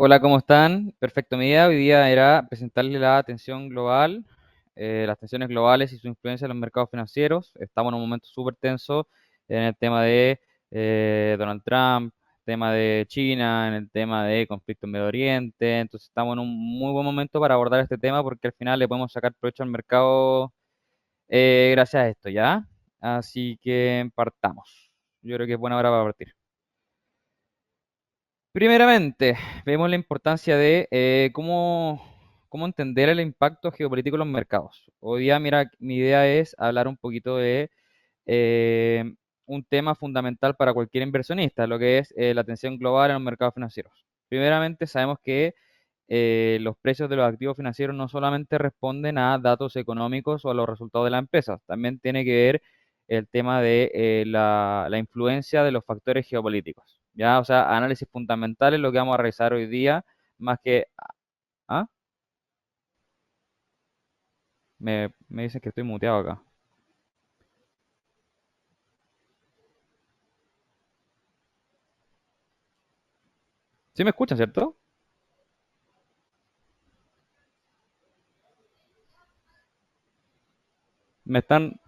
Hola, ¿cómo están? Perfecto, mi idea hoy día era presentarle la tensión global, las tensiones globales y su influencia en los mercados financieros. Estamos en un momento súper tenso en el tema de Donald Trump, tema de China, en el tema de conflicto en Medio Oriente. Entonces estamos en un muy buen momento para abordar este tema porque al final le podemos sacar provecho al mercado gracias a esto, ¿ya? Así que partamos. Yo creo que es buena hora para partir. Primeramente, vemos la importancia de cómo entender el impacto geopolítico en los mercados. Hoy día, mira, mi idea es hablar un poquito de eh, un tema fundamental para cualquier inversionista, lo que es la tensión global en los mercados financieros. Primeramente, sabemos que los precios de los activos financieros no solamente responden a datos económicos o a los resultados de la empresa, también tiene que ver el tema de la influencia de los factores geopolíticos. ¿Ya? O sea, análisis fundamentales es lo que vamos a realizar hoy día, más que... ¿Ah? Me dicen que estoy muteado acá. ¿Sí me escuchan, cierto? Me están...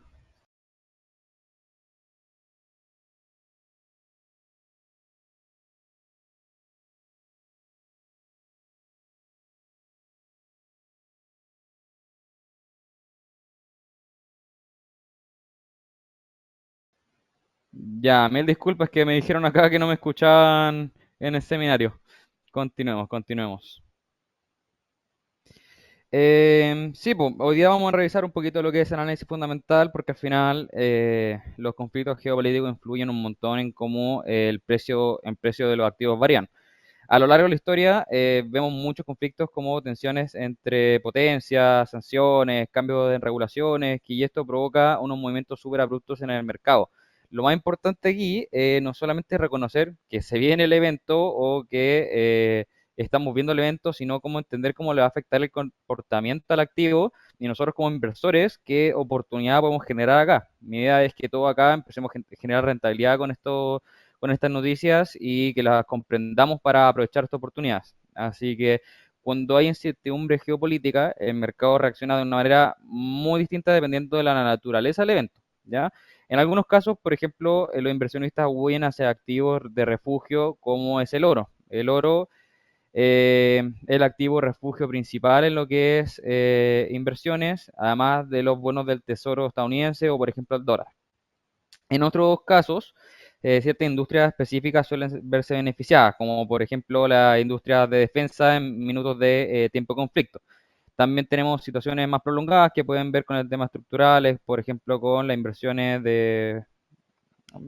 Ya, mil disculpas que me dijeron acá que no me escuchaban en el seminario. Continuemos, continuemos. Sí, pues, hoy día vamos a revisar un poquito lo que es el análisis fundamental, porque al final los conflictos geopolíticos influyen un montón en cómo el precio de los activos varían. A lo largo de la historia vemos muchos conflictos como tensiones entre potencias, sanciones, cambios en regulaciones, y esto provoca unos movimientos súper abruptos en el mercado. Lo más importante aquí no solamente es reconocer que se viene el evento o que estamos viendo el evento, sino cómo entender cómo le va a afectar el comportamiento al activo y nosotros como inversores, qué oportunidad podemos generar acá. Mi idea es que todo acá empecemos a generar rentabilidad con estas noticias y que las comprendamos para aprovechar esta oportunidad. Así que cuando hay incertidumbre geopolítica, el mercado reacciona de una manera muy distinta dependiendo de la naturaleza del evento, ¿ya? En algunos casos, por ejemplo, los inversionistas huyen hacia activos de refugio como es el oro. El oro el activo refugio principal en lo que es inversiones, además de los bonos del Tesoro estadounidense o, por ejemplo, el dólar. En otros casos, ciertas industrias específicas suelen verse beneficiadas, como por ejemplo la industria de defensa en minutos de tiempo de conflicto. También tenemos situaciones más prolongadas que pueden ver con el tema estructurales, por ejemplo, con las inversiones de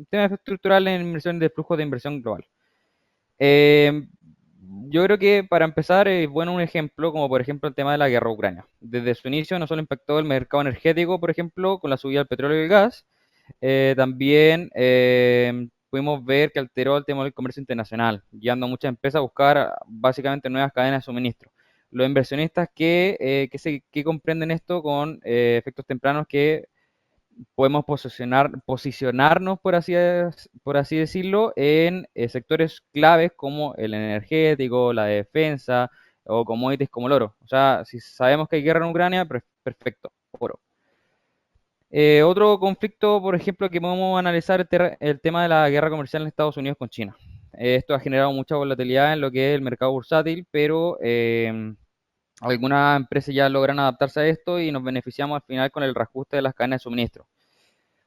temas estructurales en inversiones de flujo de inversión global. Eh, yo creo que para empezar es bueno un ejemplo, como por ejemplo el tema de la guerra a Ucrania. Desde su inicio no solo impactó el mercado energético, por ejemplo, con la subida del petróleo y el gas, también pudimos ver que alteró el tema del comercio internacional, guiando a muchas empresas a buscar básicamente nuevas cadenas de suministro. Los inversionistas que comprenden esto con efectos tempranos que podemos posicionarnos, por así decirlo, en sectores claves como el energético, la defensa o commodities como el oro. O sea, si sabemos que hay guerra en Ucrania, perfecto, oro. Otro conflicto, por ejemplo, que podemos analizar es el tema de la guerra comercial en Estados Unidos con China. Esto ha generado mucha volatilidad en lo que es el mercado bursátil, pero algunas empresas ya logran adaptarse a esto y nos beneficiamos al final con el reajuste de las cadenas de suministro.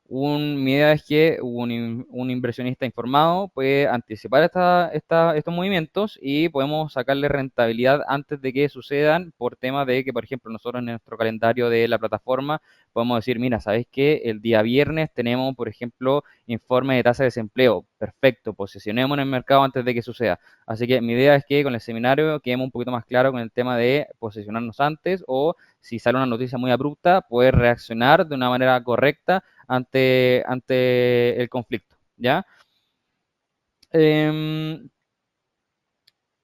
Mi idea es que un inversionista informado puede anticipar estos movimientos y podemos sacarle rentabilidad antes de que sucedan por tema de que, por ejemplo, nosotros en nuestro calendario de la plataforma podemos decir, mira, ¿sabes qué? El día viernes tenemos, por ejemplo, informe de tasa de desempleo. Perfecto, posicionemos en el mercado antes de que suceda. Así que mi idea es que con el seminario quedemos un poquito más claro con el tema de posicionarnos antes o si sale una noticia muy abrupta, poder reaccionar de una manera correcta ante el conflicto, ¿ya? Em,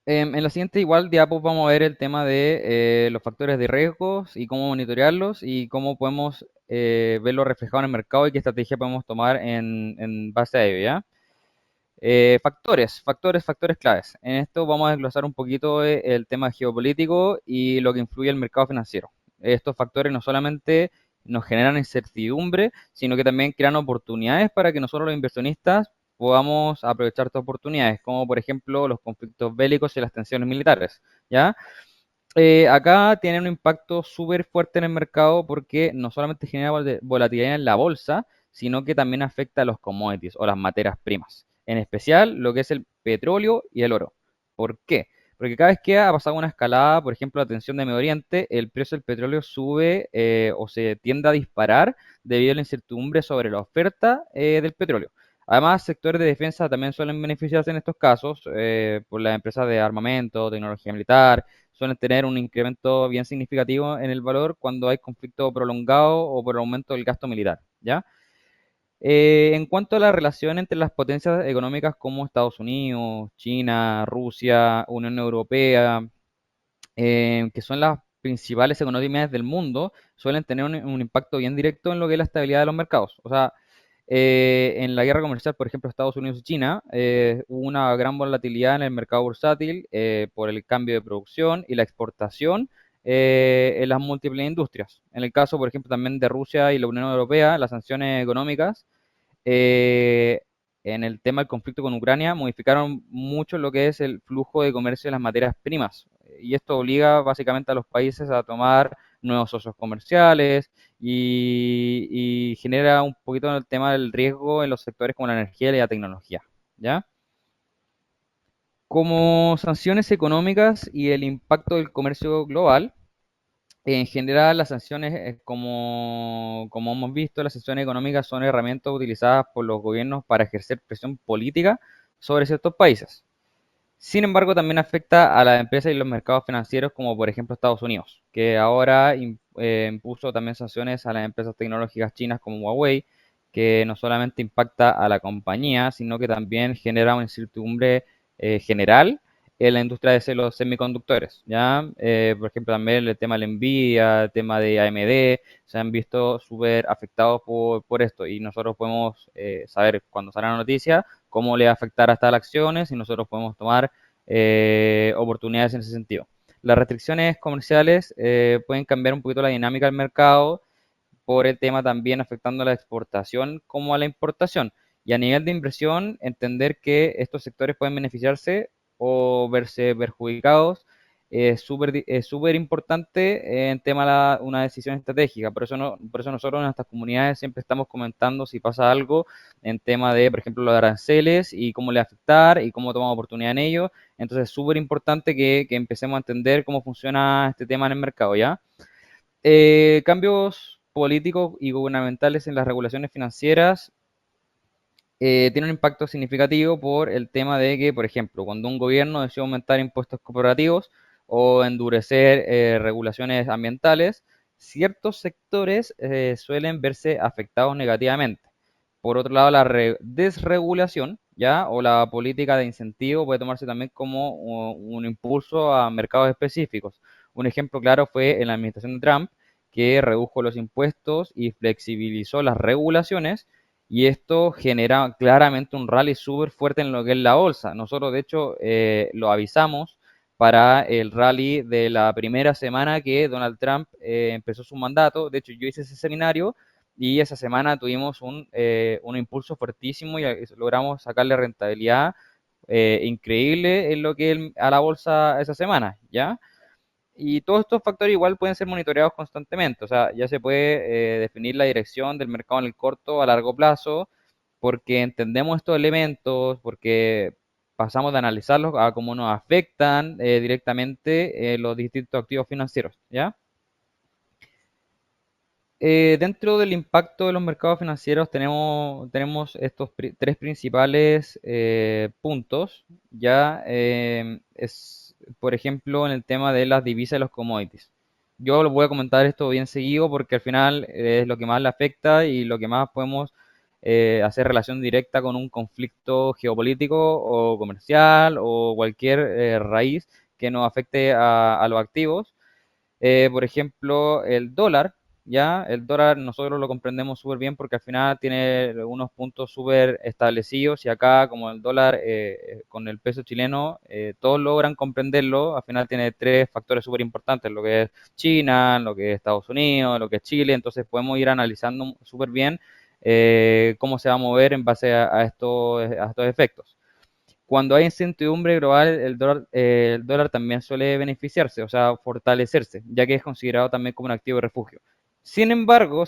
en la siguiente igual diapos vamos a ver el tema de los factores de riesgos y cómo monitorearlos y cómo podemos verlo reflejado en el mercado y qué estrategia podemos tomar en base a ello, ¿ya? Factores claves. En esto vamos a desglosar un poquito el tema geopolítico y lo que influye el mercado financiero. Estos factores no solamente nos generan incertidumbre, sino que también crean oportunidades para que nosotros los inversionistas podamos aprovechar estas oportunidades, como por ejemplo los conflictos bélicos y las tensiones militares, ¿ya? Acá tiene un impacto súper fuerte en el mercado porque no solamente genera volatilidad en la bolsa, sino que también afecta a los commodities o las materias primas, en especial lo que es el petróleo y el oro. ¿Por qué? Porque cada vez que ha pasado una escalada, por ejemplo, la tensión de Medio Oriente, el precio del petróleo sube o se tiende a disparar debido a la incertidumbre sobre la oferta del petróleo. Además, sectores de defensa también suelen beneficiarse en estos casos por las empresas de armamento, tecnología militar, suelen tener un incremento bien significativo en el valor cuando hay conflicto prolongado o por aumento del gasto militar, ¿ya? En cuanto a la relación entre las potencias económicas como Estados Unidos, China, Rusia, Unión Europea, que son las principales economías del mundo, suelen tener un impacto bien directo en lo que es la estabilidad de los mercados. O sea, en la guerra comercial, por ejemplo, Estados Unidos y China, hubo una gran volatilidad en el mercado bursátil por el cambio de producción y la exportación en las múltiples industrias. En el caso, por ejemplo, también de Rusia y la Unión Europea, las sanciones económicas eh, en el tema del conflicto con Ucrania modificaron mucho lo que es el flujo de comercio de las materias primas. Y esto obliga básicamente a los países a tomar nuevos socios comerciales y genera un poquito el tema del riesgo en los sectores como la energía y la tecnología, ¿ya? Como sanciones económicas y el impacto del comercio global, en general, las sanciones, como hemos visto, las sanciones económicas son herramientas utilizadas por los gobiernos para ejercer presión política sobre ciertos países. Sin embargo, también afecta a las empresas y los mercados financieros, como por ejemplo Estados Unidos, que ahora impuso también sanciones a las empresas tecnológicas chinas como Huawei, que no solamente impacta a la compañía, sino que también genera una incertidumbre general en la industria de los semiconductores. ¿Ya? Por ejemplo, también el tema de la Nvidia, el tema de AMD, se han visto súper afectados por esto y nosotros podemos saber cuando sale la noticia cómo le va a afectar a estas acciones y nosotros podemos tomar oportunidades en ese sentido. Las restricciones comerciales pueden cambiar un poquito la dinámica del mercado por el tema también afectando a la exportación como a la importación. Y a nivel de inversión, entender que estos sectores pueden beneficiarse o verse perjudicados es súper importante en tema de una decisión estratégica. Por eso nosotros en estas comunidades siempre estamos comentando si pasa algo en tema de, por ejemplo, los aranceles y cómo le va a afectar y cómo tomamos oportunidad en ello. Entonces es súper importante que empecemos a entender cómo funciona este tema en el mercado, ¿ya? Cambios políticos y gubernamentales en las regulaciones financieras tienen un impacto significativo por el tema de que, por ejemplo, cuando un gobierno decide aumentar impuestos corporativos o endurecer regulaciones ambientales, ciertos sectores suelen verse afectados negativamente. Por otro lado, la desregulación, ¿ya? O la política de incentivo puede tomarse también como un impulso a mercados específicos. Un ejemplo claro fue en la administración de Trump, que redujo los impuestos y flexibilizó las regulaciones, y esto genera claramente un rally súper fuerte en lo que es la bolsa. Nosotros, de hecho, lo avisamos para el rally de la primera semana que Donald Trump empezó su mandato. De hecho, yo hice ese seminario y esa semana tuvimos un impulso fuertísimo y logramos sacarle rentabilidad increíble en lo que a la bolsa esa semana, ¿ya? Y todos estos factores igual pueden ser monitoreados constantemente, o sea, ya se puede definir la dirección del mercado en el corto a largo plazo, porque entendemos estos elementos, porque pasamos de analizarlos a cómo nos afectan directamente los distintos activos financieros, ¿ya? Dentro del impacto de los mercados financieros tenemos estos tres principales puntos, ya es, por ejemplo, en el tema de las divisas y los commodities. Yo lo voy a comentar esto bien seguido porque al final es lo que más le afecta y lo que más podemos hacer relación directa con un conflicto geopolítico o comercial o cualquier raíz que nos afecte a los activos. Por ejemplo, el dólar. ¿ya? El dólar nosotros lo comprendemos súper bien porque al final tiene unos puntos súper establecidos y acá como el dólar con el peso chileno, todos logran comprenderlo, al final tiene tres factores súper importantes, lo que es China, lo que es Estados Unidos, lo que es Chile, entonces podemos ir analizando súper bien cómo se va a mover en base a estos efectos. Cuando hay incertidumbre global, el dólar también suele beneficiarse, o sea, fortalecerse, ya que es considerado también como un activo de refugio. Sin embargo,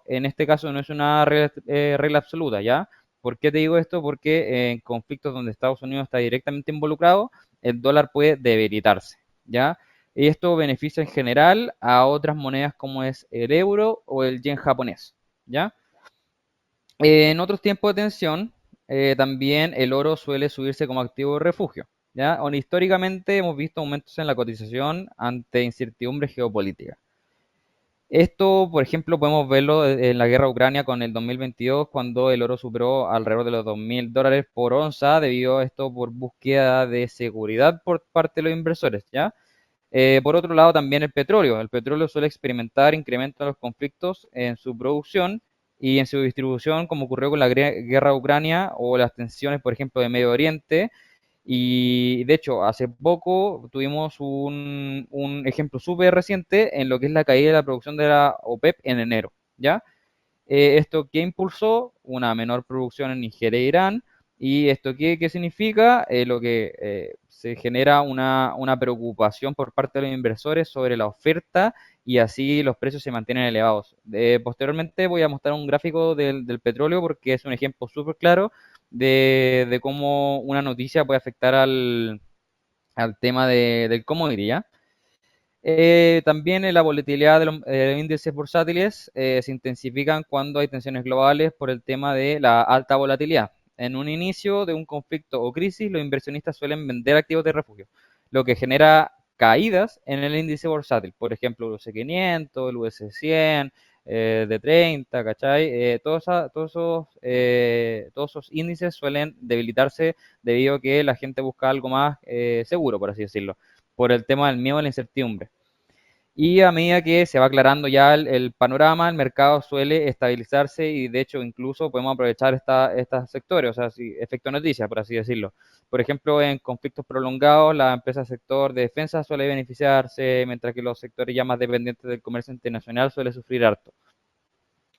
en este caso no es una regla absoluta, ¿ya? ¿Por qué te digo esto? Porque en conflictos donde Estados Unidos está directamente involucrado, el dólar puede debilitarse, ¿ya? Y esto beneficia en general a otras monedas como es el euro o el yen japonés, ¿ya? En otros tiempos de tensión, también el oro suele subirse como activo de refugio, ¿ya? Históricamente hemos visto aumentos en la cotización ante incertidumbre geopolítica. Esto, por ejemplo, podemos verlo en la guerra de Ucrania con el 2022, cuando el oro superó alrededor de los $2.000 por onza, debido a esto por búsqueda de seguridad por parte de los inversores, ¿ya? Por otro lado, también el petróleo. El petróleo suele experimentar incrementos en los conflictos en su producción y en su distribución, como ocurrió con la guerra de Ucrania o las tensiones, por ejemplo, de Medio Oriente. Y de hecho, hace poco tuvimos un ejemplo súper reciente en lo que es la caída de la producción de la OPEP en enero, ¿ya? ¿Esto qué impulsó? Una menor producción en Nigeria e Irán. ¿Y esto qué significa? Lo que se genera una preocupación por parte de los inversores sobre la oferta y así los precios se mantienen elevados. Posteriormente voy a mostrar un gráfico del petróleo porque es un ejemplo súper claro de cómo una noticia puede afectar al tema del commodity, ¿ya? También la volatilidad de los índices bursátiles se intensifican cuando hay tensiones globales por el tema de la alta volatilidad. En un inicio de un conflicto o crisis, los inversionistas suelen vender activos de refugio, lo que genera caídas en el índice bursátil. Por ejemplo, el US 500, el US 100, de 30, ¿cachai? Todos esos índices suelen debilitarse debido a que la gente busca algo más seguro, por así decirlo, por el tema del miedo a la incertidumbre. Y a medida que se va aclarando ya el panorama, el mercado suele estabilizarse y de hecho incluso podemos aprovechar estos sectores, o sea, si, efecto noticia, por así decirlo. Por ejemplo, en conflictos prolongados, la empresa sector de defensa suele beneficiarse, mientras que los sectores ya más dependientes del comercio internacional suele sufrir harto.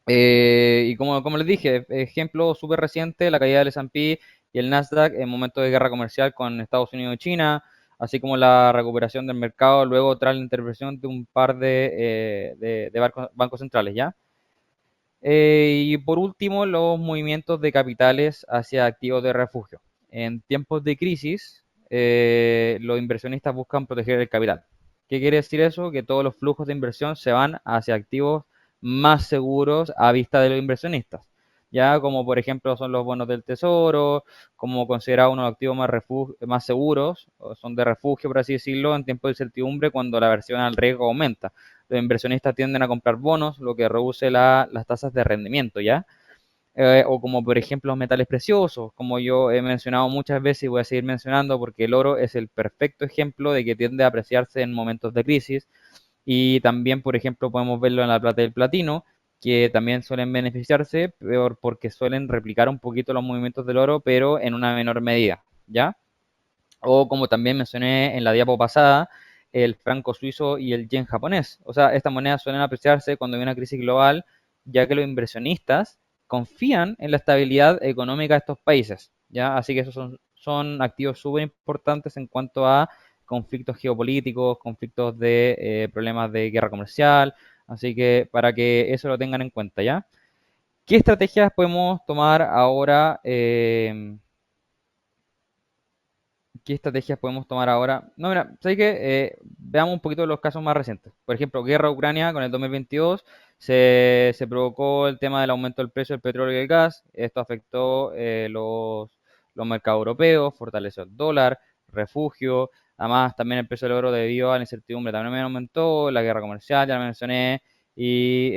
Y como les dije, ejemplo súper reciente, la caída del S&P y el Nasdaq en momentos de guerra comercial con Estados Unidos y China, así como la recuperación del mercado luego tras la intervención de un par de bancos centrales, ¿ya? Y por último, los movimientos de capitales hacia activos de refugio. En tiempos de crisis, los inversionistas buscan proteger el capital. ¿Qué quiere decir eso? Que todos los flujos de inversión se van hacia activos más seguros a vista de los inversionistas. Ya como por ejemplo son los bonos del tesoro, como considerado unos activos más seguros, o son de refugio, por así decirlo, en tiempos de incertidumbre cuando la aversión al riesgo aumenta. Los inversionistas tienden a comprar bonos, lo que reduce las tasas de rendimiento, ¿ya? O como por ejemplo los metales preciosos, como yo he mencionado muchas veces y voy a seguir mencionando porque el oro es el perfecto ejemplo de que tiende a apreciarse en momentos de crisis y también por ejemplo podemos verlo en la plata y el platino, que también suelen beneficiarse porque suelen replicar un poquito los movimientos del oro pero en una menor medida, ¿ya? O como también mencioné en la diapo pasada, el franco suizo y el yen japonés. O sea, estas monedas suelen apreciarse cuando hay una crisis global, ya que los inversionistas confían en la estabilidad económica de estos países, ¿ya? Así que esos son activos súper importantes en cuanto a conflictos geopolíticos, conflictos de problemas de guerra comercial, así que para que eso lo tengan en cuenta, ¿ya? ¿Qué estrategias podemos tomar ahora? ¿Qué estrategias podemos tomar ahora? No, mira, ¿sabes qué? Veamos un poquito los casos más recientes. Por ejemplo, guerra Ucrania con el 2022 se provocó el tema del aumento del precio del petróleo y el gas. Esto afectó los mercados europeos, fortaleció el dólar, refugio. Además, también el precio del oro debido a la incertidumbre también aumentó, la guerra comercial, ya la mencioné, y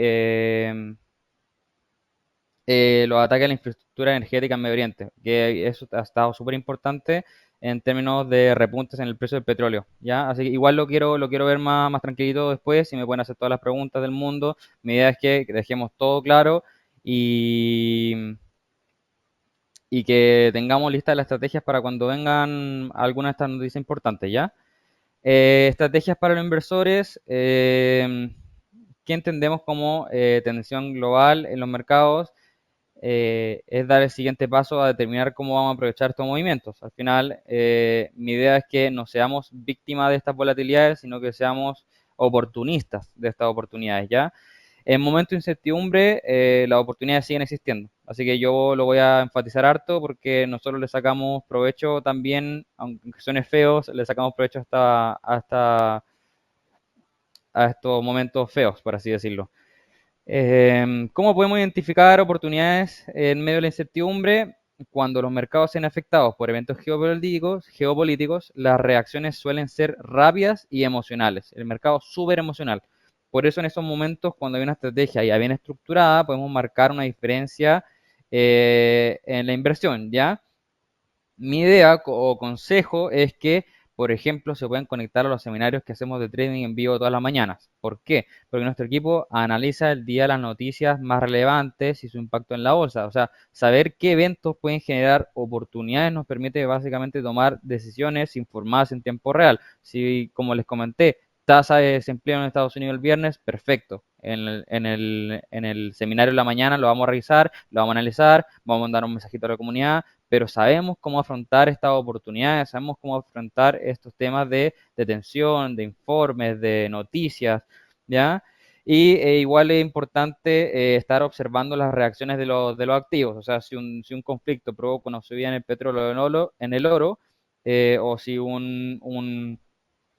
los ataques a la infraestructura energética en Medio Oriente, que eso ha estado súper importante en términos de repuntes en el precio del petróleo, ¿ya? Así que igual lo quiero ver más tranquilito después, si me pueden hacer todas las preguntas del mundo. Mi idea es que dejemos todo claro y, y que tengamos listas las estrategias para cuando vengan algunas de estas noticias importantes, ¿ya? Estrategias para los inversores, ¿qué entendemos como tensión global en los mercados? Es dar el siguiente paso a determinar cómo vamos a aprovechar estos movimientos. Al final, mi idea es que no seamos víctimas de estas volatilidades, sino que seamos oportunistas de estas oportunidades, ¿ya? En momentos de incertidumbre, las oportunidades siguen existiendo. Así que yo lo voy a enfatizar harto porque nosotros le sacamos provecho también, aunque suene feo, le sacamos provecho a estos momentos feos, por así decirlo. ¿Cómo podemos identificar oportunidades en medio de la incertidumbre? Cuando los mercados sean afectados por eventos geopolíticos, las reacciones suelen ser rápidas y emocionales. El mercado es súper emocional. Por eso en esos momentos, cuando hay una estrategia ya bien estructurada, podemos marcar una diferencia en la inversión, ¿ya? Mi idea o consejo es que, por ejemplo, se pueden conectar a los seminarios que hacemos de trading en vivo todas las mañanas. ¿Por qué? Porque nuestro equipo analiza el día las noticias más relevantes y su impacto en la bolsa. O sea, saber qué eventos pueden generar oportunidades nos permite básicamente tomar decisiones informadas en tiempo real. Si, como les comenté, tasa de desempleo en Estados Unidos el viernes, perfecto. En el seminario de la mañana lo vamos a revisar, lo vamos a analizar, vamos a mandar un mensajito a la comunidad, pero sabemos cómo afrontar estas oportunidades, sabemos cómo afrontar estos temas de tensión, de informes, de noticias, ¿ya? Y igual es importante estar observando las reacciones de los activos, o sea, si un conflicto provoca una subida en el petróleo en el oro, o si un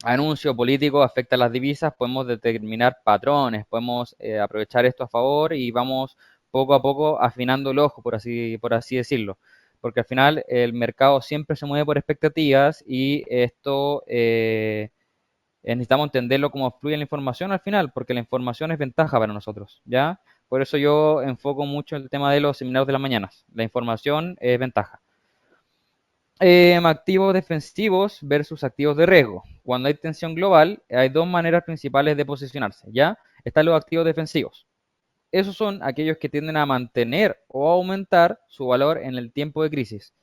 anuncio político afecta a las divisas, podemos determinar patrones, podemos aprovechar esto a favor y vamos poco a poco afinando el ojo, por así decirlo. Porque al final el mercado siempre se mueve por expectativas y esto necesitamos entenderlo como fluye la información al final, porque la información es ventaja para nosotros, ¿ya? Por eso yo enfoco mucho el tema de los seminarios de las mañanas. La información es ventaja. Activos defensivos versus activos de riesgo. Cuando hay tensión global, hay dos maneras principales de posicionarse, ¿ya? Están los activos defensivos. Esos son aquellos que tienden a mantener o aumentar su valor en el tiempo de crisis.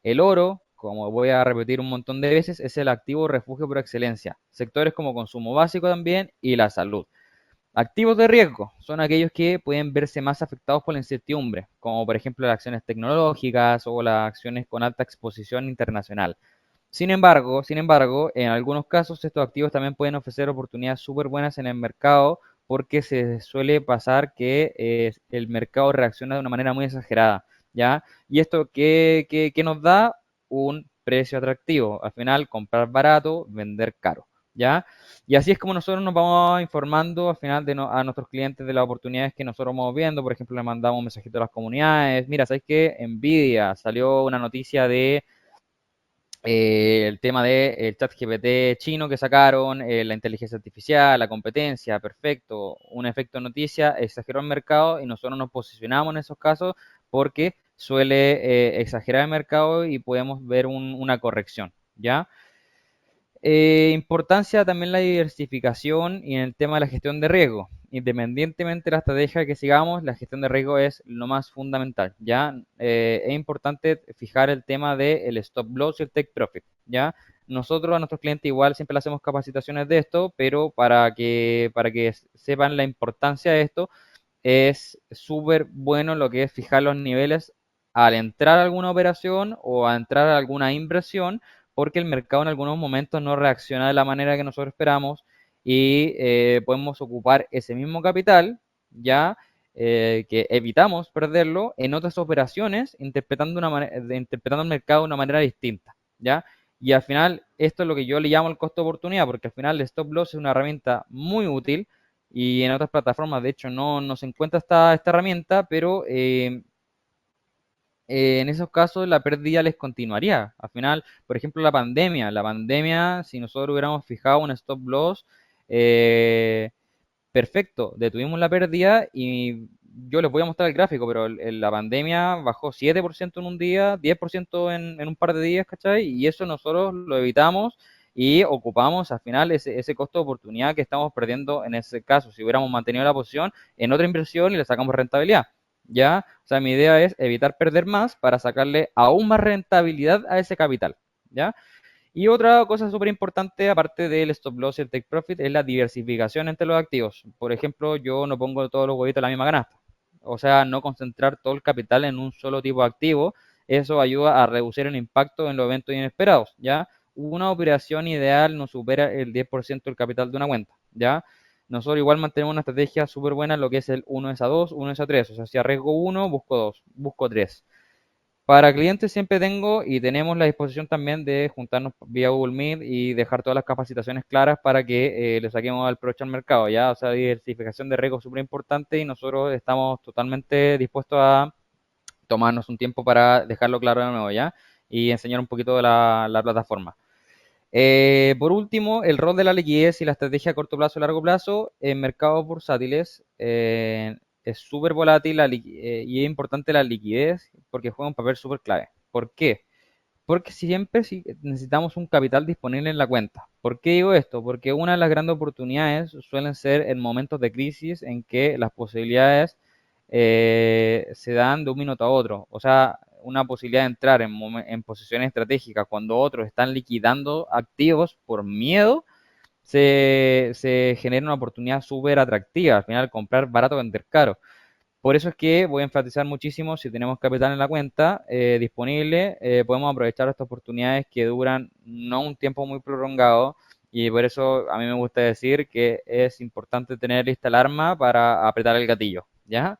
El oro, como voy a repetir un montón de veces, es el activo refugio por excelencia. Sectores como consumo básico también y la salud. Activos de riesgo son aquellos que pueden verse más afectados por la incertidumbre, como por ejemplo las acciones tecnológicas o las acciones con alta exposición internacional. Sin embargo, en algunos casos estos activos también pueden ofrecer oportunidades súper buenas en el mercado porque se suele pasar que el mercado reacciona de una manera muy exagerada, ¿ya? ¿Y esto qué nos da? Un precio atractivo. Al final, comprar barato, vender caro, ¿ya? Y así es como nosotros nos vamos informando al final a nuestros clientes de las oportunidades que nosotros vamos viendo. Por ejemplo, le mandamos un mensajito a las comunidades. Mira, ¿sabes qué? Nvidia salió una noticia de el tema del chat GPT chino que sacaron, la inteligencia artificial, la competencia, perfecto, un efecto noticia, exageró el mercado y nosotros nos posicionamos en esos casos porque suele exagerar el mercado y podemos ver una corrección, ¿ya? Importancia también la diversificación y en el tema de la gestión de riesgo. Independientemente de la estrategia que sigamos, la gestión de riesgo es lo más fundamental, ¿ya? Es importante fijar el tema del stop loss y el take profit, ¿ya? Nosotros a nuestros clientes igual siempre le hacemos capacitaciones de esto, pero para que sepan la importancia de esto, es súper bueno lo que es fijar los niveles al entrar a alguna operación o a entrar a alguna inversión, porque el mercado en algunos momentos no reacciona de la manera que nosotros esperamos y podemos ocupar ese mismo capital, ya que evitamos perderlo en otras operaciones, interpretando el mercado de una manera distinta, ¿ya? Y al final, esto es lo que yo le llamo el costo de oportunidad, porque al final el stop loss es una herramienta muy útil y en otras plataformas, de hecho, no se encuentra esta herramienta, pero en esos casos la pérdida les continuaría. Al final, por ejemplo, la pandemia, si nosotros hubiéramos fijado un stop loss, perfecto, detuvimos la pérdida y yo les voy a mostrar el gráfico, pero la pandemia bajó 7% en un día, 10% en un par de días, ¿cachai? Y eso nosotros lo evitamos y ocupamos al final ese costo de oportunidad que estamos perdiendo en ese caso. Si hubiéramos mantenido la posición en otra inversión y le sacamos rentabilidad, ¿ya? O sea, mi idea es evitar perder más para sacarle aún más rentabilidad a ese capital, ¿ya? Y otra cosa súper importante, aparte del stop loss y el take profit, es la diversificación entre los activos. Por ejemplo, yo no pongo todos los huevitos en la misma canasta. O sea, no concentrar todo el capital en un solo tipo de activo. Eso ayuda a reducir el impacto en los eventos inesperados, ¿ya? Una operación ideal no supera el 10% del capital de una cuenta, ¿ya? Nosotros igual mantenemos una estrategia súper buena en lo que es el 1 es a 2, 1 es a 3. O sea, si arriesgo 1, busco 2, busco 3. Para clientes siempre tengo y tenemos la disposición también de juntarnos vía Google Meet y dejar todas las capacitaciones claras para que le saquemos el provecho al mercado, ¿ya? O sea, diversificación de riesgo es súper importante y nosotros estamos totalmente dispuestos a tomarnos un tiempo para dejarlo claro de nuevo, ¿ya? Y enseñar un poquito de la plataforma. Por último, el rol de la liquidez y la estrategia a corto plazo y largo plazo en mercados bursátiles es súper volátil y es importante la liquidez porque juega un papel súper clave. ¿Por qué? Porque siempre necesitamos un capital disponible en la cuenta. ¿Por qué digo esto? Porque una de las grandes oportunidades suelen ser en momentos de crisis en que las posibilidades se dan de un minuto a otro. O sea, una posibilidad de entrar en posiciones estratégicas cuando otros están liquidando activos por miedo, se genera una oportunidad súper atractiva. Al final, comprar barato, vender caro. Por eso es que voy a enfatizar muchísimo, si tenemos capital en la cuenta disponible, podemos aprovechar estas oportunidades que duran no un tiempo muy prolongado y por eso a mí me gusta decir que es importante tener lista el arma para apretar el gatillo, ¿ya?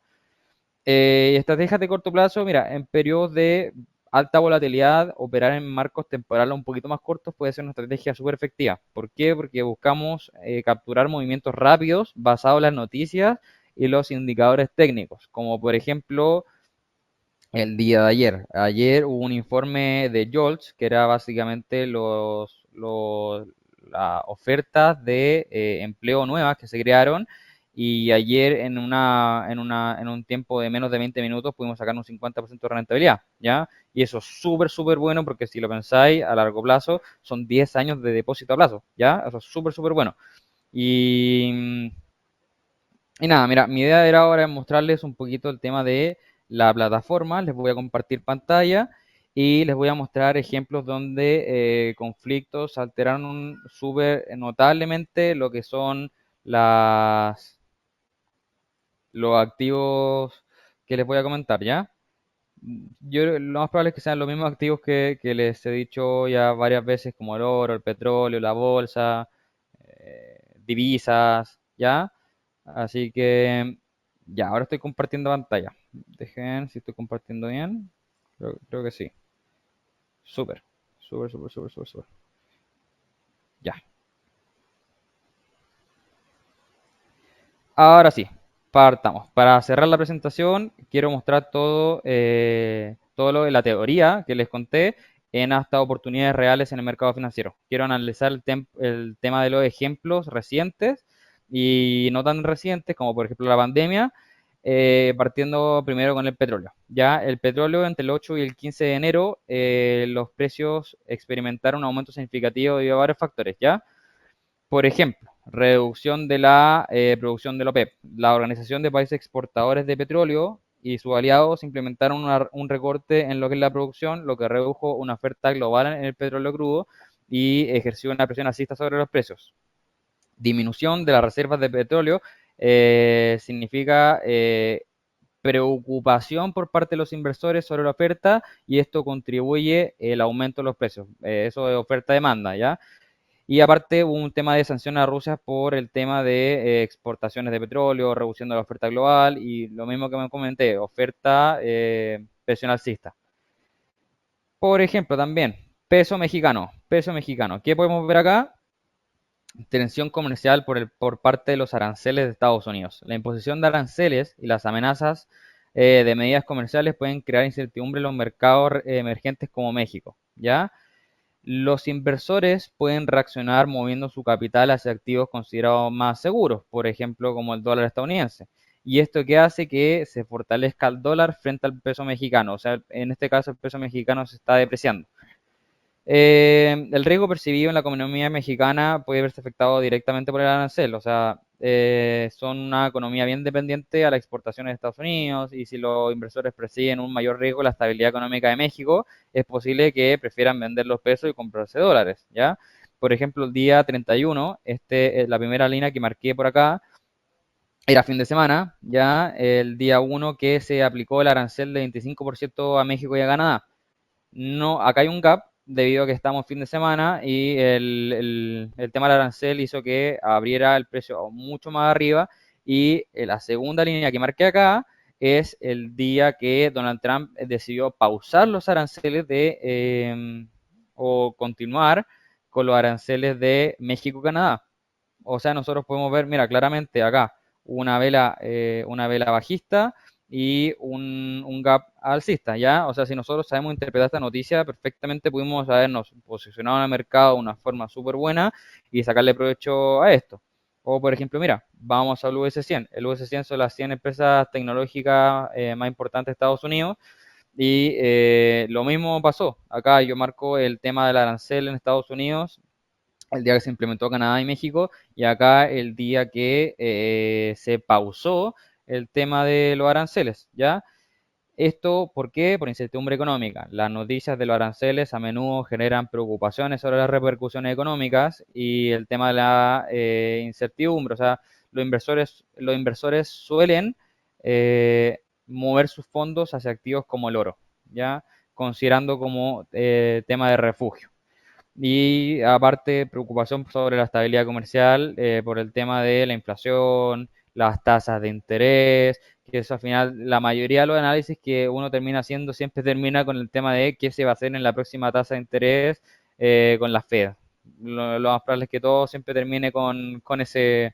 Estrategias de corto plazo, mira, en periodos de alta volatilidad, operar en marcos temporales un poquito más cortos puede ser una estrategia súper efectiva. ¿Por qué? Porque buscamos capturar movimientos rápidos basados en las noticias y los indicadores técnicos, como por ejemplo el día de ayer. Ayer hubo un informe de JOLTS que era básicamente las ofertas de empleo nuevas que se crearon y ayer en un tiempo de menos de 20 minutos pudimos sacar un 50% de rentabilidad, ¿ya? Y eso es súper, súper bueno porque si lo pensáis a largo plazo son 10 años de depósito a plazo, ¿ya? Eso es súper, súper bueno. Y y nada, mira, mi idea era ahora mostrarles un poquito el tema de la plataforma. Les voy a compartir pantalla y les voy a mostrar ejemplos donde conflictos alteraron súper notablemente lo que son las, los activos que les voy a comentar, ¿ya? Lo más probable es que sean los mismos activos que les he dicho ya varias veces, como el oro, el petróleo, la bolsa, divisas, ¿ya? Así que ya, ahora estoy compartiendo pantalla. Dejen si estoy compartiendo bien. Creo que sí. Súper, súper, súper, súper, súper, súper. Ya. Ahora sí, partamos. Para cerrar la presentación, quiero mostrar todo lo de la teoría que les conté en hasta oportunidades reales en el mercado financiero. Quiero analizar el tema de los ejemplos recientes y no tan recientes como por ejemplo la pandemia, partiendo primero con el petróleo. Ya el petróleo entre el 8 y el 15 de enero, los precios experimentaron un aumento significativo debido a varios factores, ¿ya? Por ejemplo, reducción de la producción de la OPEP. La Organización de Países Exportadores de Petróleo y sus aliados implementaron un recorte en lo que es la producción, lo que redujo una oferta global en el petróleo crudo y ejerció una presión alcista sobre los precios. Disminución de las reservas de petróleo significa preocupación por parte de los inversores sobre la oferta y esto contribuye el aumento de los precios. Eso es oferta-demanda, ¿ya? Y aparte hubo un tema de sanciones a Rusia por el tema de exportaciones de petróleo, reduciendo la oferta global y lo mismo que me comenté, oferta presión alcista. Por ejemplo, también peso mexicano, peso mexicano. ¿Qué podemos ver acá? Tensión comercial por parte de los aranceles de Estados Unidos. La imposición de aranceles y las amenazas de medidas comerciales pueden crear incertidumbre en los mercados emergentes como México, ¿ya? Los inversores pueden reaccionar moviendo su capital hacia activos considerados más seguros, por ejemplo, como el dólar estadounidense. ¿Y esto qué hace? Que se fortalezca el dólar frente al peso mexicano. O sea, en este caso el peso mexicano se está depreciando. El riesgo percibido en la economía mexicana puede verse afectado directamente por el arancel, o sea, son una economía bien dependiente a las exportaciones de Estados Unidos y si los inversores perciben un mayor riesgo en la estabilidad económica de México, es posible que prefieran vender los pesos y comprarse dólares, ¿ya? Por ejemplo, el día 31, la primera línea que marqué por acá, era fin de semana, ya el día 1 que se aplicó el arancel de 25% a México y a Canadá. No, acá hay un gap debido a que estamos fin de semana y el tema del arancel hizo que abriera el precio mucho más arriba y la segunda línea que marqué acá es el día que Donald Trump decidió pausar los aranceles o continuar con los aranceles de México-Canadá. O sea, nosotros podemos ver, mira, claramente acá una vela bajista y un gap alcista, ¿ya? O sea, si nosotros sabemos interpretar esta noticia, perfectamente pudimos habernos posicionado en el mercado de una forma súper buena y sacarle provecho a esto. O, por ejemplo, mira, vamos al US100. El US100 son las 100 empresas tecnológicas más importantes de Estados Unidos y lo mismo pasó. Acá yo marco el tema del arancel en Estados Unidos el día que se implementó Canadá y México, y acá el día que se pausó el tema de los aranceles, ¿ya? Esto, ¿por qué? Por incertidumbre económica. Las noticias de los aranceles a menudo generan preocupaciones sobre las repercusiones económicas y el tema de la incertidumbre. O sea, los inversores suelen mover sus fondos hacia activos como el oro, ¿ya? Considerando como tema de refugio. Y aparte, preocupación sobre la estabilidad comercial por el tema de la inflación, las tasas de interés, que eso al final, la mayoría de los análisis que uno termina haciendo siempre termina con el tema de qué se va a hacer en la próxima tasa de interés con la Fed. Lo más probable es que todo siempre termine con ese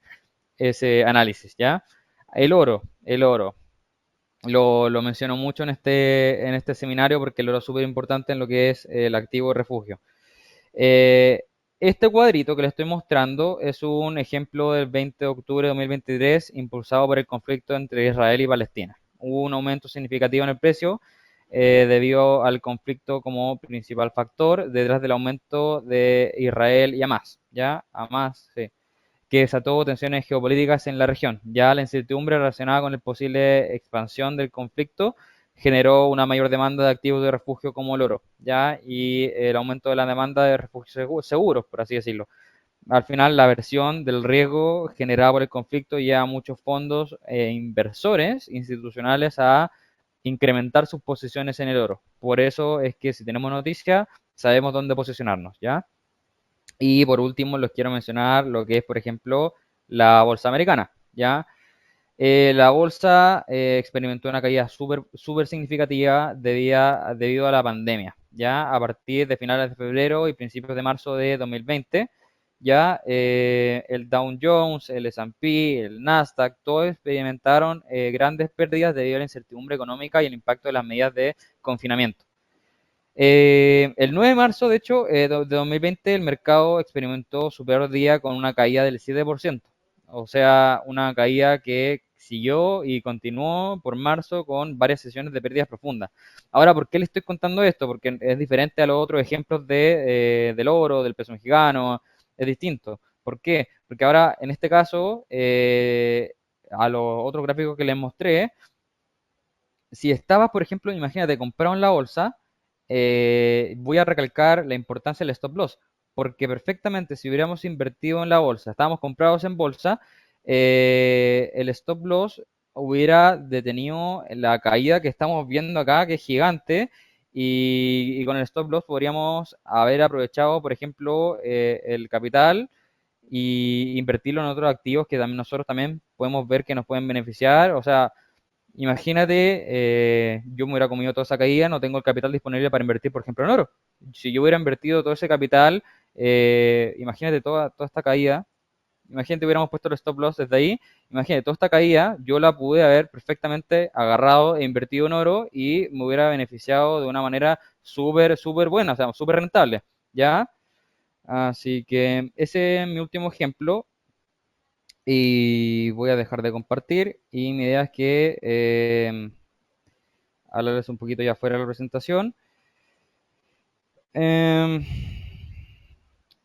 análisis, ¿ya? El oro. Lo menciono mucho en este seminario porque el oro es súper importante en lo que es el activo de refugio. Eh, este cuadrito que le estoy mostrando es un ejemplo del 20 de octubre de 2023 impulsado por el conflicto entre Israel y Palestina. Hubo un aumento significativo en el precio debido al conflicto como principal factor detrás del aumento de Israel y Hamas, ¿ya? Hamas, sí, que desató tensiones geopolíticas en la región. Ya la incertidumbre relacionada con la posible expansión del conflicto generó una mayor demanda de activos de refugio como el oro, ¿ya? Y el aumento de la demanda de refugios seguros, por así decirlo. Al final, la versión del riesgo generada por el conflicto lleva a muchos fondos e inversores institucionales a incrementar sus posiciones en el oro. Por eso es que si tenemos noticia, sabemos dónde posicionarnos, ¿ya? Y por último, les quiero mencionar lo que es, por ejemplo, la bolsa americana, ¿ya? La bolsa experimentó una caída súper significativa debido a la pandemia, ¿ya? A partir de finales de febrero y principios de marzo de 2020, ya el Dow Jones, el S&P, el Nasdaq, todos experimentaron grandes pérdidas debido a la incertidumbre económica y el impacto de las medidas de confinamiento. El 9 de marzo, de hecho, de 2020, el mercado experimentó su peor día con una caída del 7%. O sea, una caída que siguió y continuó por marzo con varias sesiones de pérdidas profundas. Ahora, ¿por qué le estoy contando esto? Porque es diferente a los otros ejemplos del oro, del peso mexicano, es distinto. ¿Por qué? Porque ahora, en este caso, a los otros gráficos que les mostré, si estabas, por ejemplo, imagínate, comprado en la bolsa, voy a recalcar la importancia del stop loss, porque perfectamente si hubiéramos invertido en la bolsa, estábamos comprados en bolsa, el stop loss hubiera detenido la caída que estamos viendo acá, que es gigante, y con el stop loss podríamos haber aprovechado, por ejemplo, el capital y invertirlo en otros activos que también nosotros también podemos ver que nos pueden beneficiar, o sea, imagínate, yo me hubiera comido toda esa caída, no tengo el capital disponible para invertir, por ejemplo, en oro. Si yo hubiera invertido todo ese capital, imagínate toda esta caída, imagínate hubiéramos puesto el stop loss desde ahí, imagínate toda esta caída, yo la pude haber perfectamente agarrado e invertido en oro y me hubiera beneficiado de una manera súper buena, o sea, súper rentable, ¿ya? Así que ese es mi último ejemplo. Y voy a dejar de compartir. Y mi idea es que hablarles un poquito ya fuera de la presentación. Em,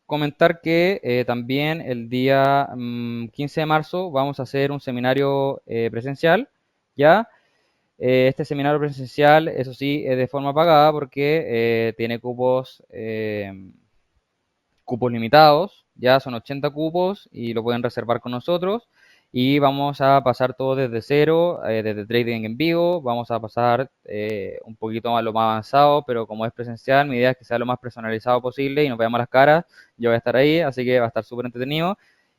Comentar que también el día 15 de marzo vamos a hacer un seminario presencial, ¿ya? Este seminario presencial, eso sí, es de forma pagada porque tiene cupos limitados, ya son 80 cupos y lo pueden reservar con nosotros. Y vamos a pasar todo desde cero, desde trading en vivo, vamos a pasar un poquito a lo más avanzado, pero como es presencial, mi idea es que sea lo más personalizado posible y nos veamos las caras. Yo voy a estar ahí, así que va a estar súper entretenido.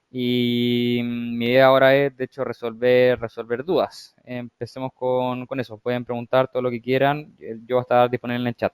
Y mi idea ahora es, de hecho, resolver dudas. Empecemos con eso. Pueden preguntar todo lo que quieran. Yo voy a estar disponible en el chat.